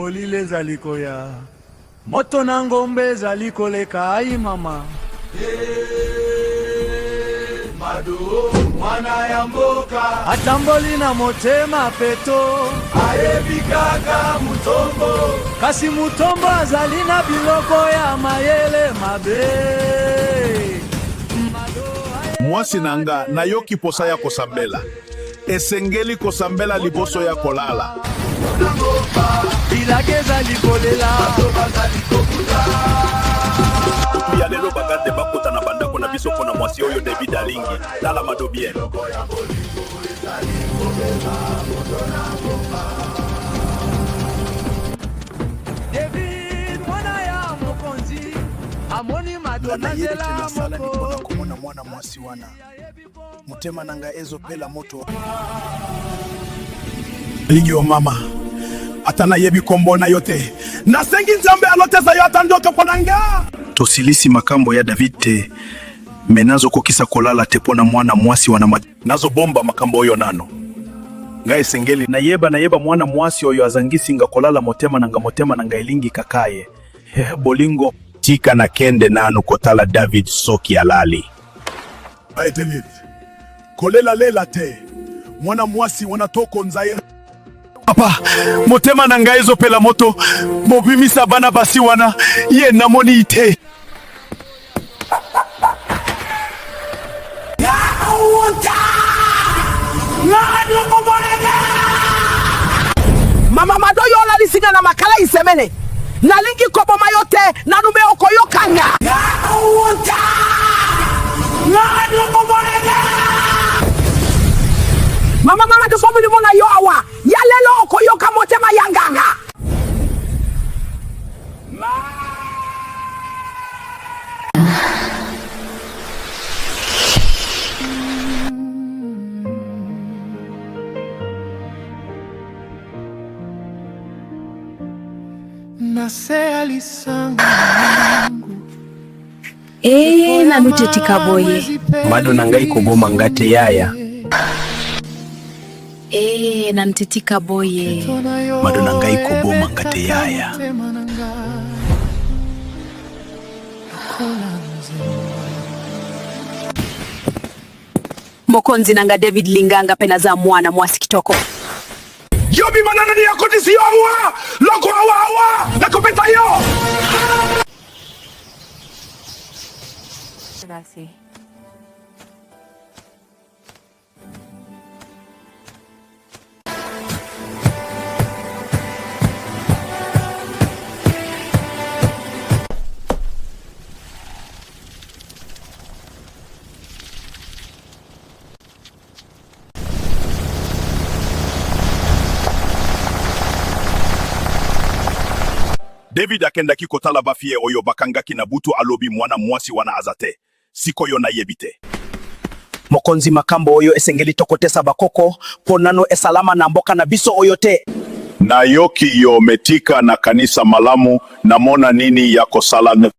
molile zalikoya moto na ngombe zalikoleka ai mama. Madu mwana ya mboka atamboli na motema peto ayebikaka mutombo kasi mutombo azali na biloko ya mayele mabe. Mwasi nanga na yoki posa ya kosambela esengeli kosambela liboso ya kolala bilageza likolela ya lelo bagade bakota na bandako na biso pona mwasi oyo David alingi lala madobien. David mwana ya mokonzi amoni madona zela moko kumona mwana mwasi wana mutema nanga ezo pela moto Ligio mama atana yebi kombo na yote nasengi nzambe aloteza yo atandoka konanga tosilisi makambo ya David te menazo kokisa kolala te pona mwana mwasi wana nazo bomba makambo oyo nano ngai sengeli nayeba mwana mwasi oyo azangisi nga kolala motema nanga elingi kakaye bolingo tika na kende nano kotala David soki alali ay David kolela lela te mwana mwasi wana toko nzaira papa motema nanga ezo pela moto mobimisa bana basi wana ye namoni ite mama madoyo la lisinga na makala isemene nalingi koboma yote na nume okoyokanya mama tufomu ni mona yo awa ya lelo okoyoka motema yanganga na lutetika boye mado nangai koboma ngate yaya na mtetika boye mado nangai koboma ngate yaya mokonzi nanga David linganga pena za mwana mwasi kitoko yobi manana ni yakotisi yo awa loko awa nakopeta yo Gracias. David akenda kikotala bafie oyo bakangaki na butu alobi mwana mwasi wana azate siko yo na yebite mokonzi makambo oyo esengeli tokotesa bakoko ponano esalama na mboka na biso oyo te na yoki yo metika na kanisa malamu na mona nini yako sala